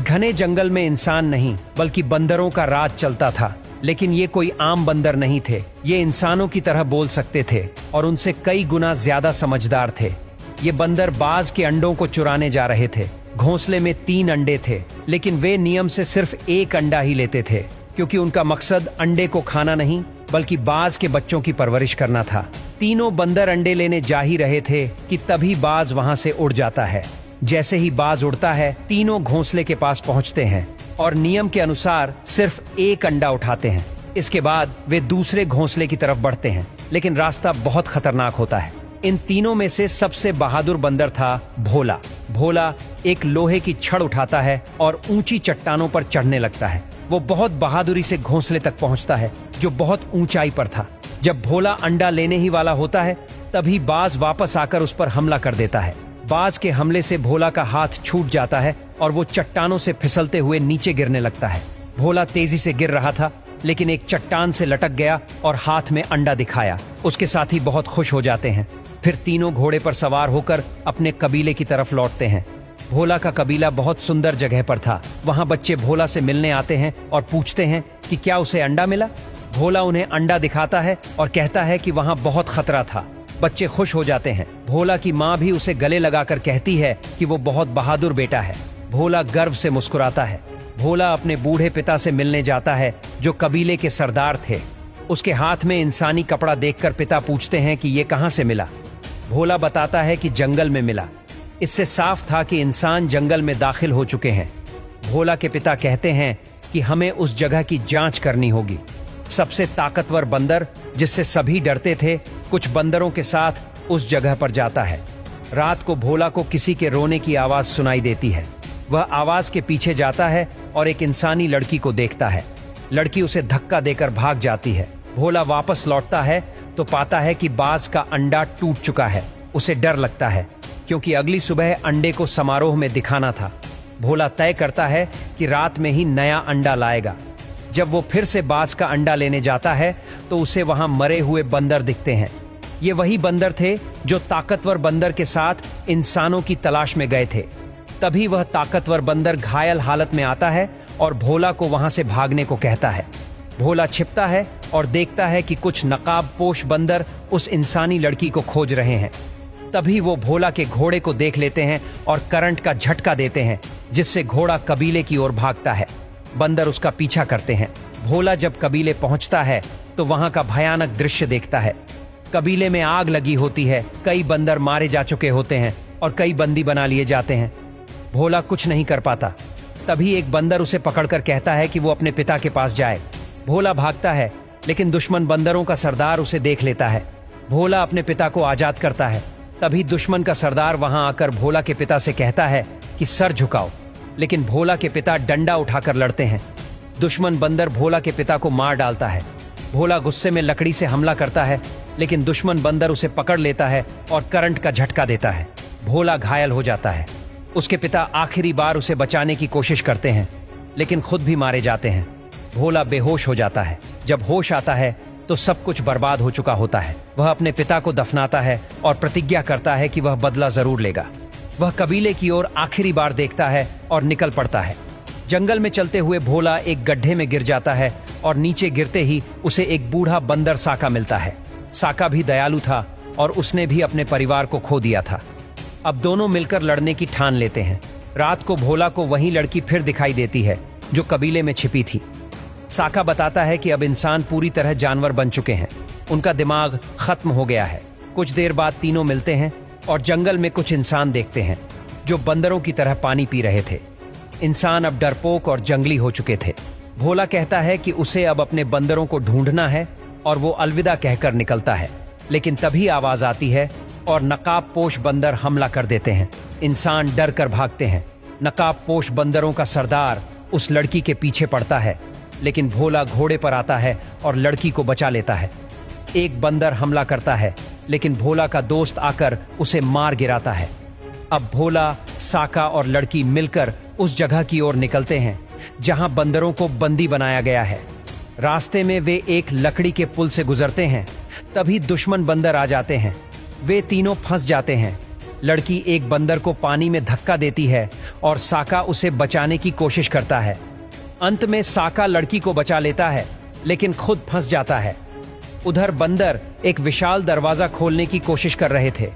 घने जंगल में इंसान नहीं बल्कि बंदरों का राज चलता था। लेकिन ये कोई आम बंदर नहीं थे। ये इंसानों की तरह बोल सकते थे और उनसे कई गुना ज्यादा समझदार थे। ये बंदर बाज के अंडों को चुराने जा रहे थे। घोंसले में 3 अंडे थे, लेकिन वे नियम से सिर्फ 1 अंडा ही लेते थे, क्योंकि उनका मकसद अंडे को खाना नहीं बल्कि बाज के बच्चों की परवरिश करना था। तीनों बंदर अंडे लेने जा ही रहे थे कि तभी बाज वहां से उड़ जाता है। जैसे ही बाज उड़ता है, तीनों घोंसले के पास पहुंचते हैं और नियम के अनुसार सिर्फ 1 अंडा उठाते हैं। इसके बाद वे दूसरे घोंसले की तरफ बढ़ते हैं, लेकिन रास्ता बहुत खतरनाक होता है। इन तीनों में से सबसे बहादुर बंदर था भोला। भोला एक लोहे की छड़ उठाता है और ऊंची चट्टानों पर चढ़ने लगता है। वो बहुत बहादुरी से घोंसले तक पहुंचता है, जो बहुत ऊंचाई पर था। जब भोला अंडा लेने ही वाला होता है, तभी बाज वापस आकर उस पर हमला कर देता है। बाज के हमले से भोला का हाथ छूट जाता है और वो चट्टानों से फिसलते हुए नीचे गिरने लगता है। भोला तेजी से गिर रहा था, लेकिन एक चट्टान से लटक गया और हाथ में अंडा दिखाया। उसके साथी बहुत खुश हो जाते हैं। फिर तीनों घोड़े पर सवार होकर अपने कबीले की तरफ लौटते हैं। भोला का कबीला बहुत सुंदर जगह पर था। वहां बच्चे भोला से मिलने आते हैं और पूछते हैं कि क्या उसे अंडा मिला। भोला उन्हें अंडा दिखाता है और कहता है कि वहां बहुत खतरा था। बच्चे खुश हो जाते हैं। भोला की माँ भी उसे गले लगाकर कहती है कि वो बहुत बहादुर बेटा है। भोला गर्व से मुस्कुराता है। भोला अपने बूढ़े पिता से मिलने जाता है, जो कबीले के सरदार थे। उसके हाथ में इंसानी कपड़ा देखकर पिता पूछते हैं कि ये कहाँ से मिला। भोला बताता है कि जंगल में मिला। इससे साफ था कि इंसान जंगल में दाखिल हो चुके हैं। भोला के पिता कहते हैं कि हमें उस जगह की जांच करनी होगी। सबसे ताकतवर बंदर, जिससे सभी डरते थे, कुछ बंदरों के साथ उस जगह पर जाता है। रात को भोला को किसी के रोने की आवाज सुनाई देती है। वह आवाज के पीछे जाता है और एक इंसानी लड़की को देखता है। लड़की उसे धक्का देकर भाग जाती है। भोला वापस लौटता है तो पाता है कि बाज का अंडा टूट चुका है। उसे डर लगता है, क्योंकि अगली सुबह अंडे को समारोह में दिखाना था। भोला तय करता है कि रात में ही नया अंडा लाएगा। जब वो फिर से बाज का अंडा लेने जाता है तो उसे वहां मरे हुए बंदर दिखते हैं। ये वही बंदर थे जो ताकतवर बंदर के साथ इंसानों की तलाश में गए थे। तभी वह ताकतवर बंदर घायल हालत में आता है और भोला को वहां से भागने को कहता है। भोला छिपता है और देखता है कि कुछ नकाबपोश बंदर उस इंसानी लड़की को खोज रहे हैं। तभी वो भोला के घोड़े को देख लेते हैं और करंट का झटका देते हैं, जिससे घोड़ा कबीले की ओर भागता है। बंदर उसका पीछा करते हैं। भोला जब कबीले पहुंचता है तो वहां का भयानक दृश्य देखता है। कबीले में आग लगी होती है। कई बंदर मारे जा चुके होते हैं और कई बंदी बना लिए जाते हैं। भोला कुछ नहीं कर पाता। तभी एक बंदर उसे पकड़कर कहता है कि वो अपने पिता के पास जाए। भोला भागता है, लेकिन दुश्मन बंदरों का सरदार उसे देख लेता है। भोला अपने पिता को आजाद करता है। तभी दुश्मन का सरदार वहां आकर भोला के पिता से कहता है कि सर झुकाओ, लेकिन भोला के पिता डंडा उठाकर लड़ते हैं। दुश्मन बंदर भोला के पिता को मार डालता है। भोला गुस्से में लकड़ी से हमला करता है, लेकिन दुश्मन बंदर उसे पकड़ लेता है और करंट का झटका देता है। भोला घायल हो जाता है। उसके पिता आखिरी बार उसे बचाने की कोशिश करते हैं, लेकिन खुद भी मारे जाते हैं। भोला बेहोश हो जाता है। जब होश आता है तो सब कुछ बर्बाद हो चुका होता है। वह अपने पिता को दफनाता है और प्रतिज्ञा करता है कि वह बदला जरूर लेगा। वह कबीले की ओर आखिरी बार देखता है और निकल पड़ता है। जंगल में चलते हुए भोला एक गड्ढे में गिर जाता है और नीचे गिरते ही उसे एक बूढ़ा बंदर साका मिलता है। साका भी दयालु था और उसने भी अपने परिवार को खो दिया था। अब दोनों मिलकर लड़ने की ठान लेते हैं। रात को भोला को वही लड़की फिर दिखाई देती है जो कबीले में छिपी थी। साका बताता है कि अब इंसान पूरी तरह जानवर बन चुके हैं। उनका दिमाग खत्म हो गया है। कुछ देर बाद तीनों मिलते हैं और जंगल में कुछ इंसान देखते हैं जो बंदरों की तरह पानी पी रहे थे। इंसान अब डरपोक और जंगली हो चुके थे। भोला कहता है कि उसे अब अपने बंदरों को ढूंढना है और वो अलविदा कहकर निकलता है। लेकिन तभी आवाज आती है और नकाबपोश बंदर हमला कर देते हैं। इंसान डर कर भागते हैं। नकाबपोश बंदरों का सरदार उस लड़की के पीछे पड़ता है, लेकिन भोला घोड़े पर आता है और लड़की को बचा लेता है। एक बंदर हमला करता है, लेकिन भोला का दोस्त आकर उसे मार गिराता है। अब भोला, साका और लड़की मिलकर उस जगह की ओर निकलते हैं जहां बंदरों को बंदी बनाया गया है। रास्ते में वे एक लकड़ी के पुल से गुजरते हैं। तभी दुश्मन बंदर आ जाते हैं। वे तीनों फंस जाते हैं। लड़की एक बंदर को पानी में धक्का देती है और साका उसे बचाने की कोशिश करता है। अंत में साका लड़की को बचा लेता है, लेकिन खुद फंस जाता है। उधर बंदर एक विशाल दरवाजा खोलने की कोशिश कर रहे थे।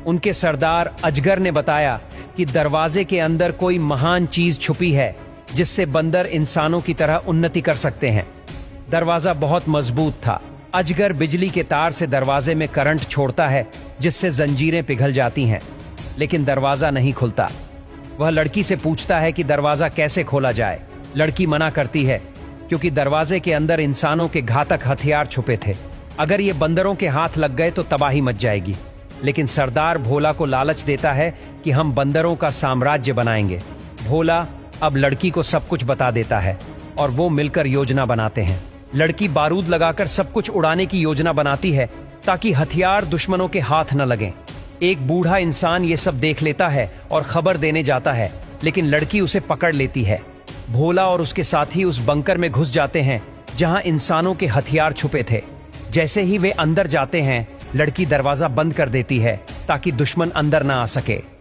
उनके सरदार अजगर ने बताया कि दरवाजे के अंदर कोई महान चीज छुपी है, जिससे बंदर इंसानों की तरह उन्नति कर सकते हैं। दरवाजा बहुत मजबूत था। अजगर बिजली के तार से दरवाजे में करंट छोड़ता है, जिससे जंजीरें पिघल जाती हैं, लेकिन दरवाजा नहीं खुलता। वह लड़की से पूछता है कि दरवाजा कैसे खोला जाए। लड़की मना करती है, क्योंकि दरवाजे के अंदर इंसानों के घातक हथियार छुपे थे। अगर ये बंदरों के हाथ लग गए तो तबाही मच जाएगी। लेकिन सरदार भोला को लालच देता है कि हम बंदरों का साम्राज्य बनाएंगे। भोला अब लड़की को सब कुछ बता देता है और वो मिलकर योजना बनाते हैं। लड़की बारूद लगाकर सब कुछ उड़ाने की योजना बनाती है, ताकि हथियार दुश्मनों के हाथ न लगें। एक बूढ़ा इंसान ये सब देख लेता है और खबर देने जाता है, लेकिन लड़की उसे पकड़ लेती है। भोला और उसके साथी उस बंकर में घुस जाते हैं, जहां इंसानों के हथियार छुपे थे। जैसे ही वे अंदर जाते हैं, लड़की दरवाजा बंद कर देती है, ताकि दुश्मन अंदर ना आ सके।